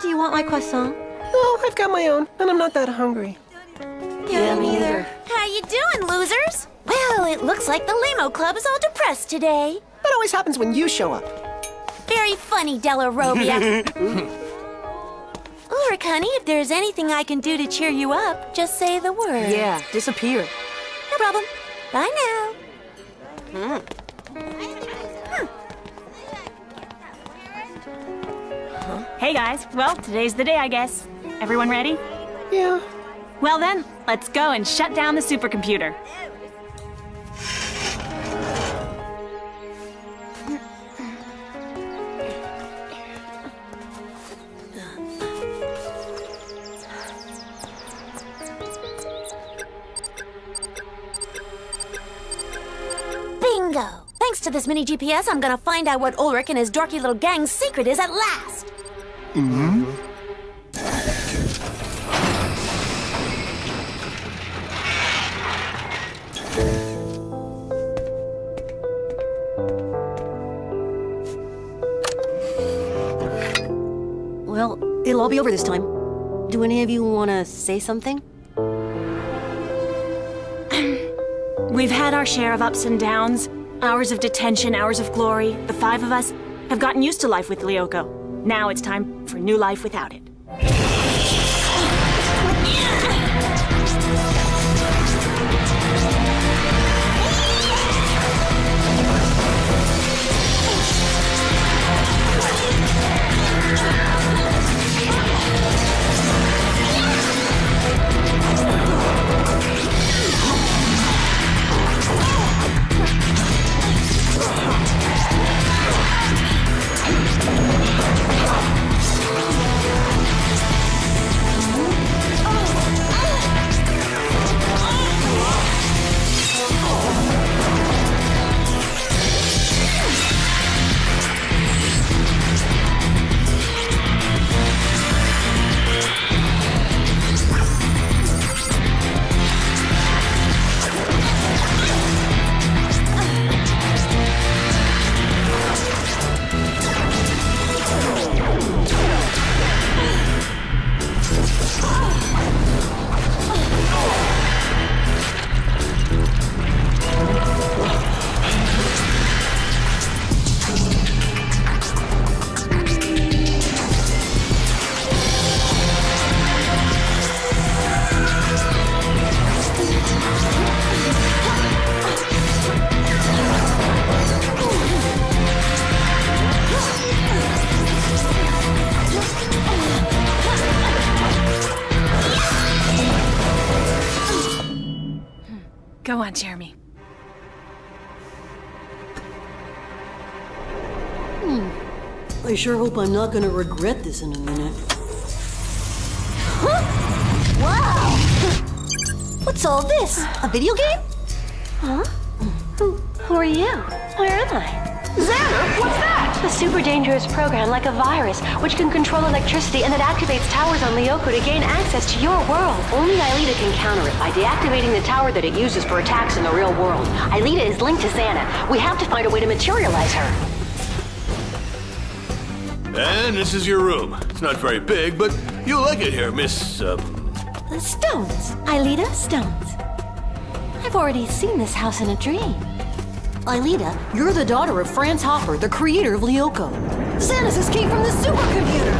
Do you want my croissant? No, I've got my own, and I'm not that hungry. Yeah, me either. How you doing, losers? Well, it looks like the Limo Club is all depressed today. That always happens when you show up. Very funny, Della Robbia. Ulrich, honey, if there's anything I can do to cheer you up, just say the word. Yeah, disappear. No problem. Bye now. Hey guys, well, today's the day, I guess. Everyone ready? Yeah. Well then, let's go and shut down the supercomputer. Bingo! Thanks to this mini GPS, I'm gonna find out what Ulrich and his dorky little gang's secret is at last. Well, it'll all be over this time. Do any of you want to say something? We've had our share of ups and downs, hours of detention, hours of glory. The five of us have gotten used to life with Lyoko. Now it's time for new life without it. Go on, Jeremy. I sure hope I'm not gonna regret this in a minute. Wow! What's all this? A video game? Huh? Who are you? Where am I? Zana, what's that? A super dangerous program like a virus, which can control electricity and that activates towers on Lyoko to gain access to your world. Only Aelita can counter it by deactivating the tower that it uses for attacks in the real world. Aelita is linked to Zana. We have to find a way to materialize her. And this is your room. It's not very big, but you'll like it here, Miss, Stones. Aelita Stones. I've already seen this house in a dream. Aelita, you're the daughter of Franz Hopper, the creator of Lyoko. Xana's escaped from the supercomputer!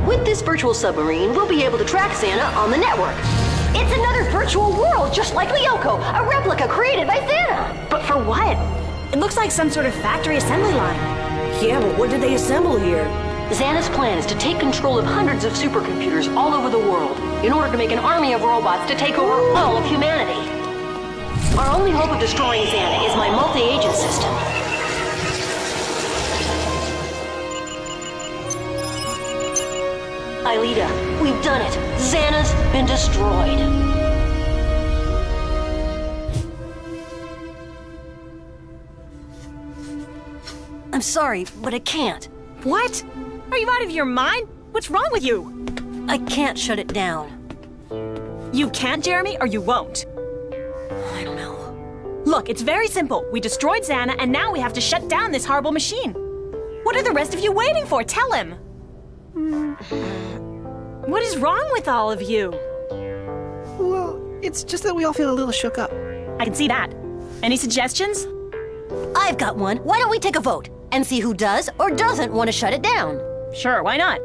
With this virtual submarine, we'll be able to track Zana on the network. It's another virtual world, just like Lyoko, a replica created by Zana. But for what? It looks like some sort of factory assembly line. Yeah, but what did they assemble here? Zana's plan is to take control of hundreds of supercomputers all over the world in order to make an army of robots to take over all of humanity. Our only hope of destroying Zana is my multi-agent system. Aelita, we've done it. Zana's been destroyed. I'm sorry, but I can't. What? Are you out of your mind? What's wrong with you? I can't shut it down. You can't, Jeremy, or you won't. I don't know. Look, it's very simple. We destroyed Zana, and now we have to shut down this horrible machine. What are the rest of you waiting for? Tell him. What is wrong with all of you? Well, it's just that we all feel a little shook up. I can see that. Any suggestions? I've got one. Why don't we take a vote and see who does or doesn't want to shut it down? Sure, why not?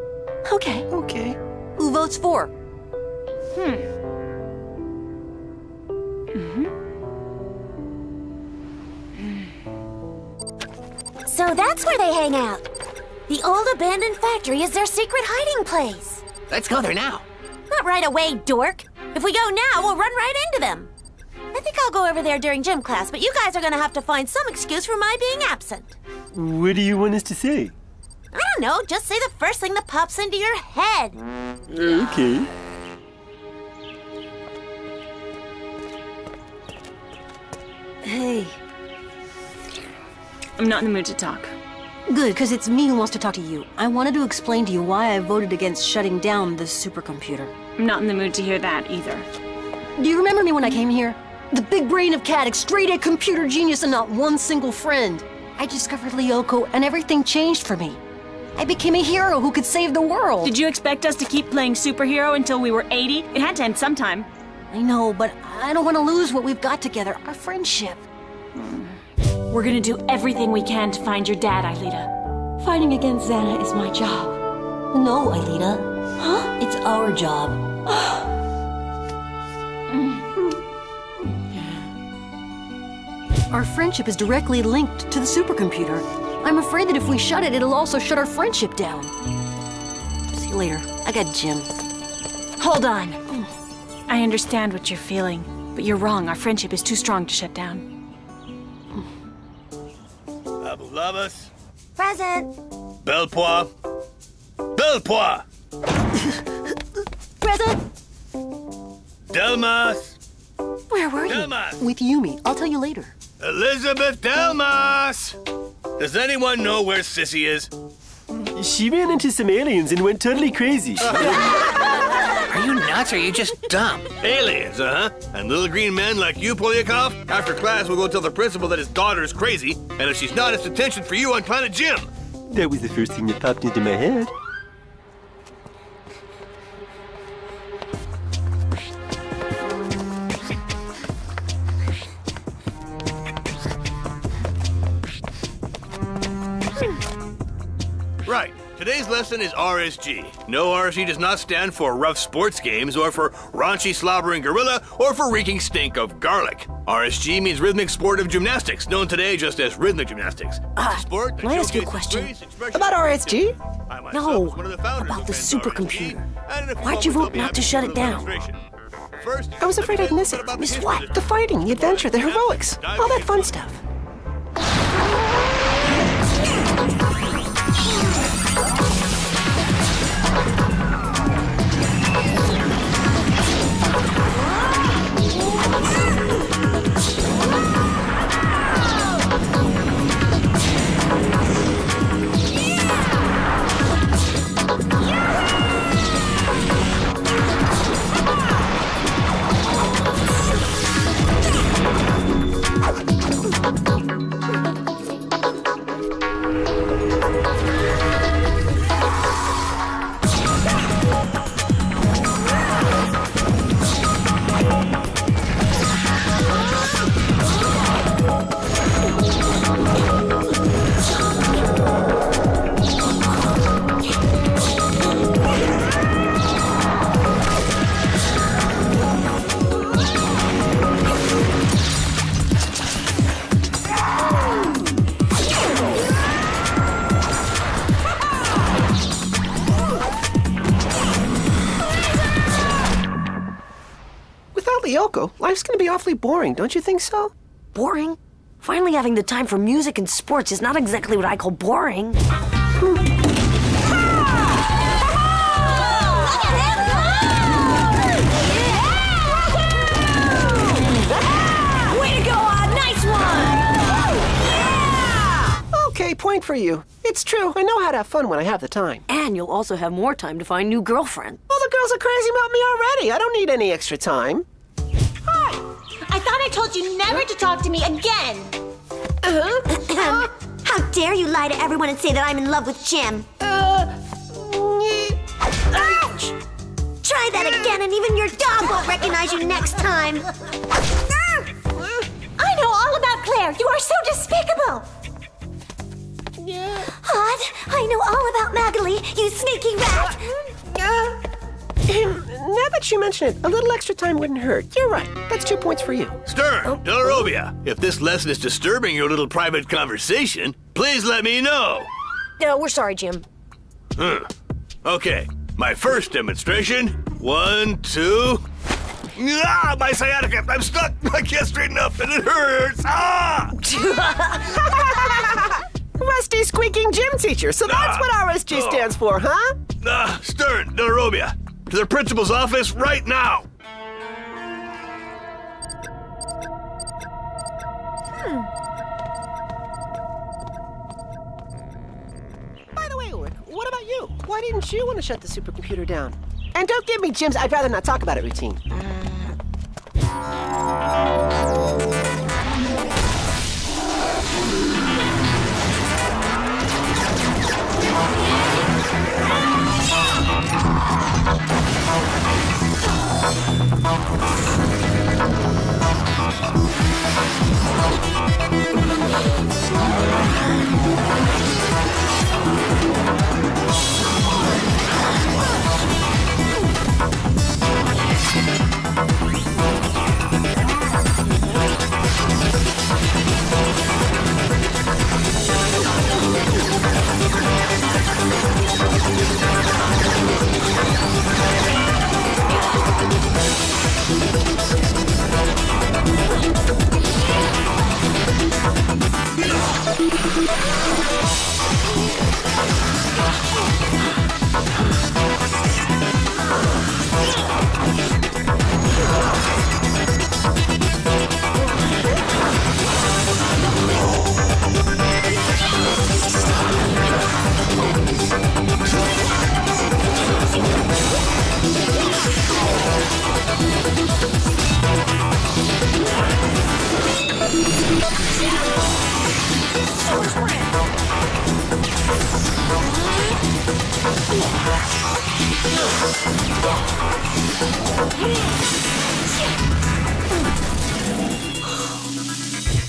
Okay. Okay. Who votes for? So that's where they hang out. The old abandoned factory is their secret hiding place. Let's go there now. Not right away, dork. If we go now, we'll run right into them. I think I'll go over there during gym class, but you guys are gonna have to find some excuse for my being absent. What do you want us to say? I don't know, just say the first thing that pops into your head. Okay. Hey. I'm not in the mood to talk. Good, because it's me who wants to talk to you. I wanted to explain to you why I voted against shutting down this supercomputer. I'm not in the mood to hear that either. Do you remember me when I came here? The big brain of Cadix, straight A computer genius and not one single friend. I discovered Lyoko and everything changed for me. I became a hero who could save the world. Did you expect us to keep playing superhero until we were 80? It had to end sometime. I know, but I don't want to lose what we've got together, our friendship. We're gonna do everything we can to find your dad, Aelita. Fighting against Zana is my job. No, Aelita. Huh? It's our job. Our friendship is directly linked to the supercomputer. I'm afraid that if we shut it, it'll also shut our friendship down. See you later. I got gym. Hold on. I understand what you're feeling, but you're wrong. Our friendship is too strong to shut down. Abulamas, Present. Belpois, Belpois, Present! Delmas, Where were you? Delmas, With Yumi. I'll tell you later. Elizabeth Delmas. Does anyone know where Sissy is? She ran into some aliens and went totally crazy. Are you nuts or are you just dumb? Aliens, And little green men like you, Polyakov? After class, we'll go tell the principal that his daughter is crazy, and if she's not, it's detention for you on Planet Gym. That was the first thing that popped into my head. Right. Today's lesson is RSG. No, RSG does not stand for rough sports games, or for raunchy slobbering gorilla, or for reeking stink of garlic. RSG means rhythmic sportive gymnastics, known today just as rhythmic gymnastics. Sport can I ask you a question? About RSG? No, about the supercomputer. Why'd you vote not to shut it down? First, I was afraid I'd miss it. Miss what? The fighting, the adventure, the heroics, all that fun stuff. Lyoko, life's gonna be awfully boring, don't you think so? Boring? Finally having the time for music and sports is not exactly what I call boring. Okay, point for you. It's true, I know how to have fun when I have the time. And you'll also have more time to find new girlfriend. Well, the girls are crazy about me already. I don't need any extra time. Hi! I thought I told you never to talk to me again! How dare you lie to everyone and say that I'm in love with Jim? Ouch! Try that again and even your dog won't recognize you next time. I know all about Claire! You are so despicable! Hot, I know all about Magali, you sneaky rat! Now that you mention it, a little extra time wouldn't hurt. You're right. That's 2 points for you. Stern, Delarovia, if this lesson is disturbing your little private conversation, please let me know. No, we're sorry, Jim. Okay, my first demonstration. 1, 2... Ah, my sciatica! I'm stuck! I can't straighten up and it hurts! Ah! Rusty squeaking gym teacher. So that's what RSG stands for, huh? Stern, Delarovia, to the principal's office right now. By the way, Ulrich, what about you? Why didn't you want to shut the supercomputer down? And don't give me Jim's I'd rather not talk about it routine.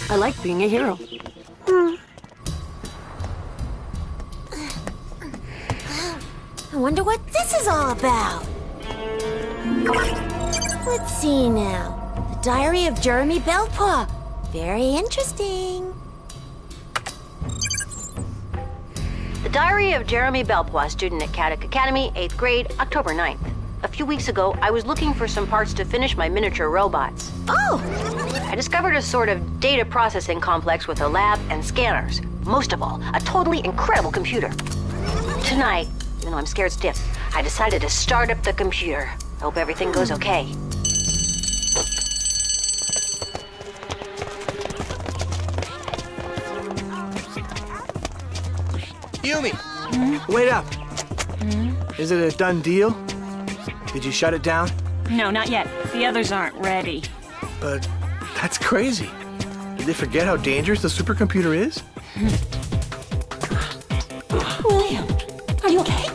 I like being a hero. I wonder what this is all about. Let's see now. The Diary of Jeremy Belpaw. Very interesting. The Diary of Jeremy Belpaw, student at Caddick Academy, 8th grade, October 9th. A few weeks ago, I was looking for some parts to finish my miniature robots. Oh! I discovered a sort of data processing complex with a lab and scanners. Most of all, a totally incredible computer. Tonight, even though I'm scared stiff, I decided to start up the computer. I hope everything goes okay. Yumi! Wait up! Is it a done deal? Did you shut it down? No, not yet. The others aren't ready. But that's crazy. Did they forget how dangerous the supercomputer is? William, are you okay?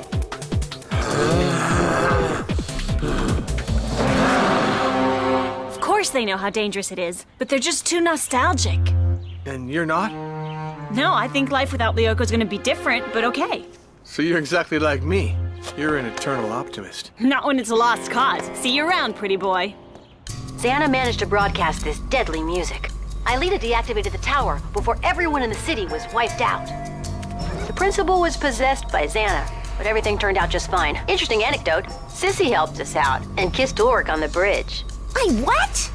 Of course they know how dangerous it is, but they're just too nostalgic. And you're not? No, I think life without Lyoko's gonna be different, but okay. So you're exactly like me. You're an eternal optimist. Not when it's a lost cause. See you around, pretty boy. Zana managed to broadcast this deadly music. Aelita deactivated the tower before everyone in the city was wiped out. The principal was possessed by Zana, but everything turned out just fine. Interesting anecdote, Sissy helped us out and kissed Ulrich on the bridge. Wait, what?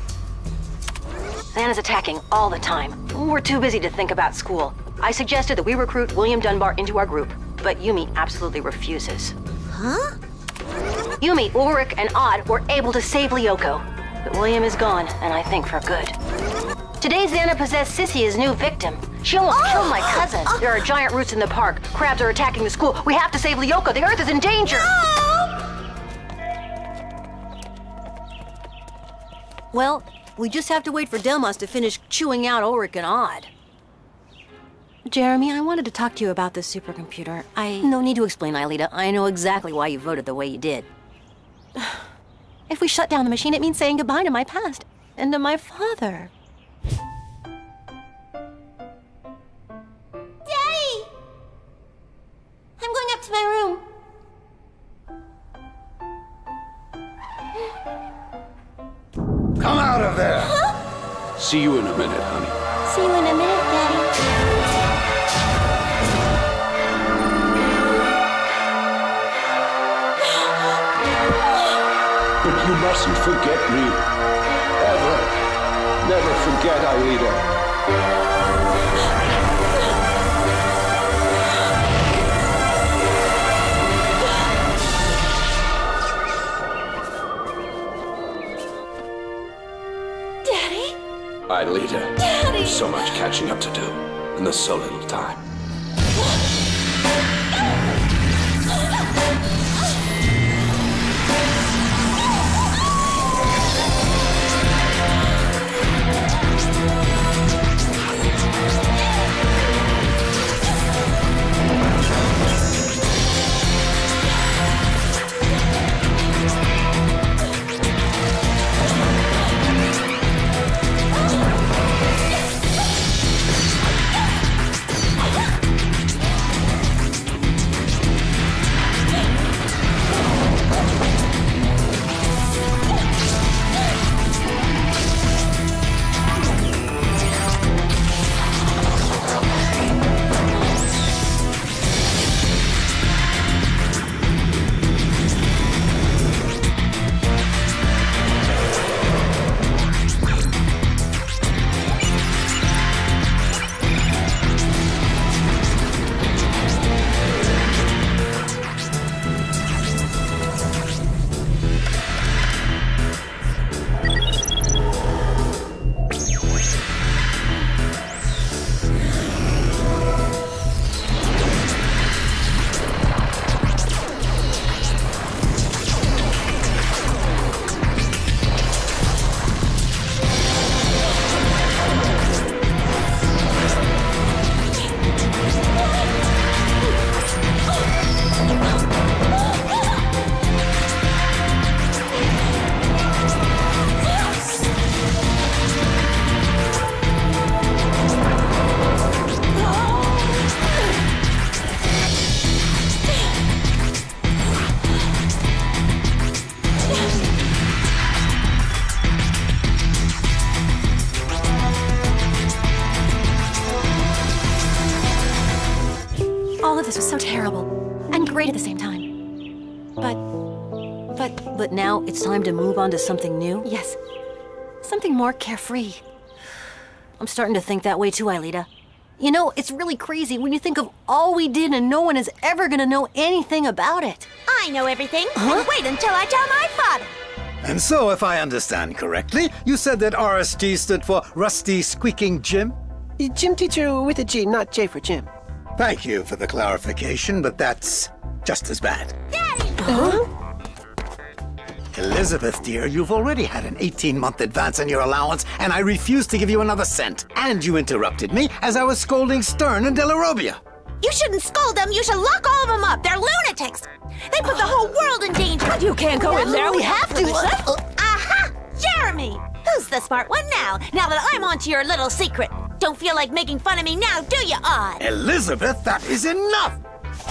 Zana's attacking all the time. We're too busy to think about school. I suggested that we recruit William Dunbar into our group, but Yumi absolutely refuses. Huh? Yumi, Ulrich, and Odd were able to save Lyoko, but William is gone, and I think for good. Today, Zana possessed Sissy as new victim. She almost killed my cousin. There are giant roots in the park. Crabs are attacking the school. We have to save Lyoko. The Earth is in danger. Well, we just have to wait for Delmas to finish chewing out Ulrich and Odd. Jeremy, I wanted to talk to you about this supercomputer. No need to explain, Aelita. I know exactly why you voted the way you did. If we shut down the machine, it means saying goodbye to my past and to my father. Daddy! I'm going up to my room. Come out of there! Huh? See you in a minute, honey. See you in a minute, Daddy. But you mustn't forget me. Ever. Never forget, Aelita. Daddy? Aelita. Daddy! So much catching up to do, and there's so little time. All of this was so terrible and great at the same time. But now it's time to move on to something new? Yes. Something more carefree. I'm starting to think that way too, Aelita. You know, it's really crazy when you think of all we did and no one is ever gonna know anything about it. I know everything. And wait until I tell my father. And so, if I understand correctly, you said that RSG stood for Rusty Squeaking Jim? Gym teacher with a G, not J for Jim. Thank you for the clarification, but that's just as bad. Daddy! Huh? Elizabeth, dear, you've already had an 18-month advance in your allowance, and I refuse to give you another cent. And you interrupted me as I was scolding Stern and De La Robia. You shouldn't scold them. You should lock all of them up. They're lunatics. They put the whole world in danger. But you can't go in there. We have to. Aha! Jeremy! Who's the smart one now? Now that I'm onto your little secret. Don't feel like making fun of me now, do you, Odd? Elizabeth, that is enough!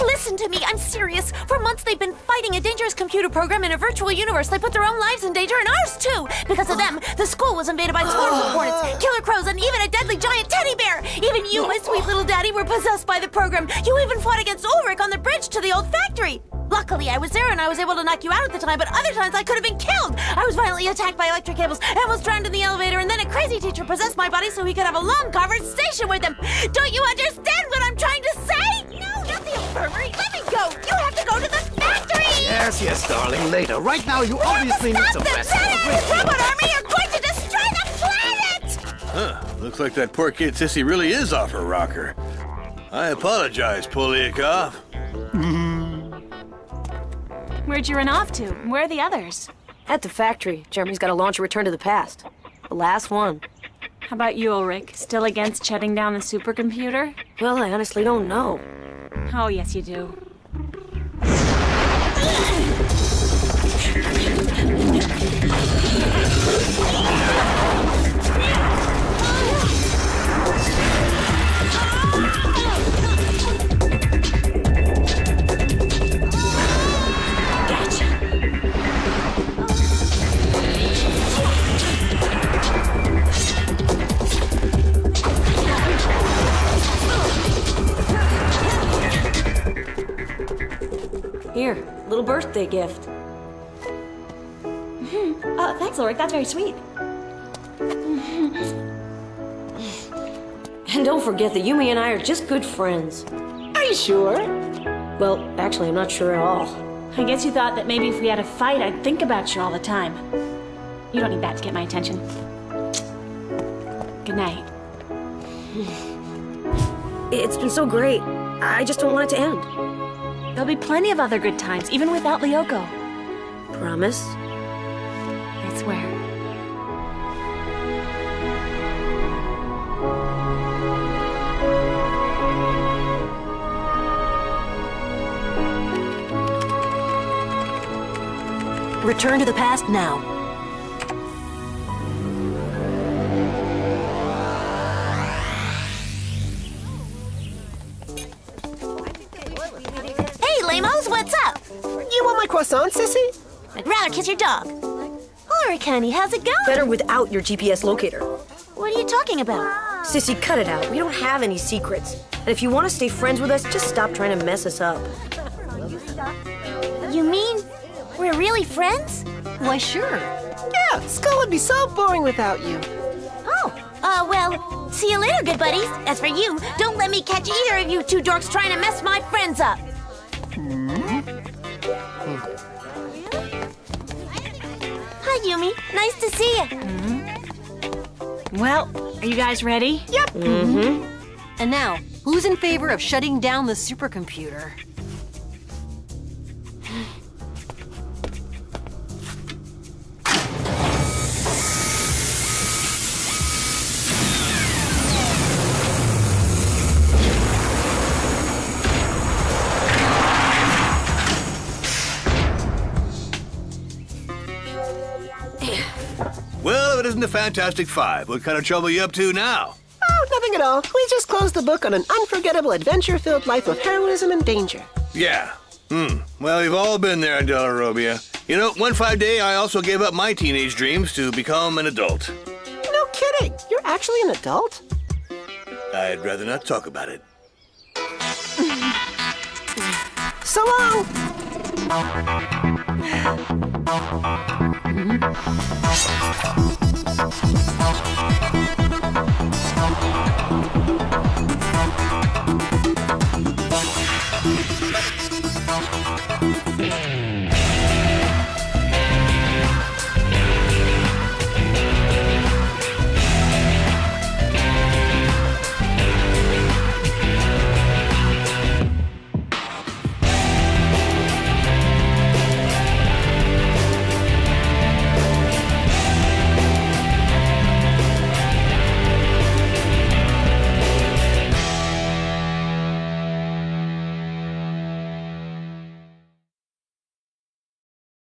Listen to me, I'm serious. For months they've been fighting a dangerous computer program in a virtual universe. They put their own lives in danger and ours too. Because of them, the school was invaded by swarms of hornets, killer crows, and even a deadly giant teddy bear. Even you, my sweet little daddy, were possessed by the program. You even fought against Ulrich on the bridge to the old factory. Luckily, I was there and I was able to knock you out at the time, but other times I could have been killed. I was violently attacked by electric cables and almost drowned in the elevator, and then a crazy teacher possessed my body so he could have a long conversation with him. Don't you understand what I'm trying to say? No, not the infirmary. Let me go. You have to go to the factory. Yes, yes, darling, later. Right now, you obviously need some rest. Zana and his robot army are going to destroy the planet! Huh. Looks like that poor kid Sissy really is off her rocker. I apologize, Lyoko. Where'd you run off to? Where are the others? At the factory. Jeremy's got to launch a return to the past. The last one. How about you, Ulrich? Still against shutting down the supercomputer? Well, I honestly don't know. Oh, yes, you do. Here, little birthday gift. Oh, thanks, Ulrich. That's very sweet. And don't forget that Yumi and I are just good friends. Are you sure? Well, actually, I'm not sure at all. I guess you thought that maybe if we had a fight, I'd think about you all the time. You don't need that to get my attention. Good night. It's been so great. I just don't want it to end. There'll be plenty of other good times, even without Lyoko. Promise? I swear. Return to the past now. Hey, lamos, what's up? You want my croissant, Sissy? I'd rather kiss your dog. Ulrich, honey, how's it going? Better without your GPS locator. What are you talking about? Sissy, cut it out. We don't have any secrets. And if you want to stay friends with us, just stop trying to mess us up. You mean we're really friends? Why, sure. Yeah, school would be so boring without you. Oh, well, see you later, good buddies. As for you, don't let me catch either of you two dorks trying to mess my friends up. Hi, Yumi. Nice to see you. Well, are you guys ready? Yep. And now, who's in favor of shutting down the supercomputer? Well, if it isn't the Fantastic Five, what kind of trouble are you up to now? Oh, nothing at all. We just closed the book on an unforgettable, adventure-filled life of heroism and danger. Yeah. Well, we've all been there in Delarobia. You know, one fine day I also gave up my teenage dreams to become an adult. No kidding. You're actually an adult? I'd rather not talk about it. So long!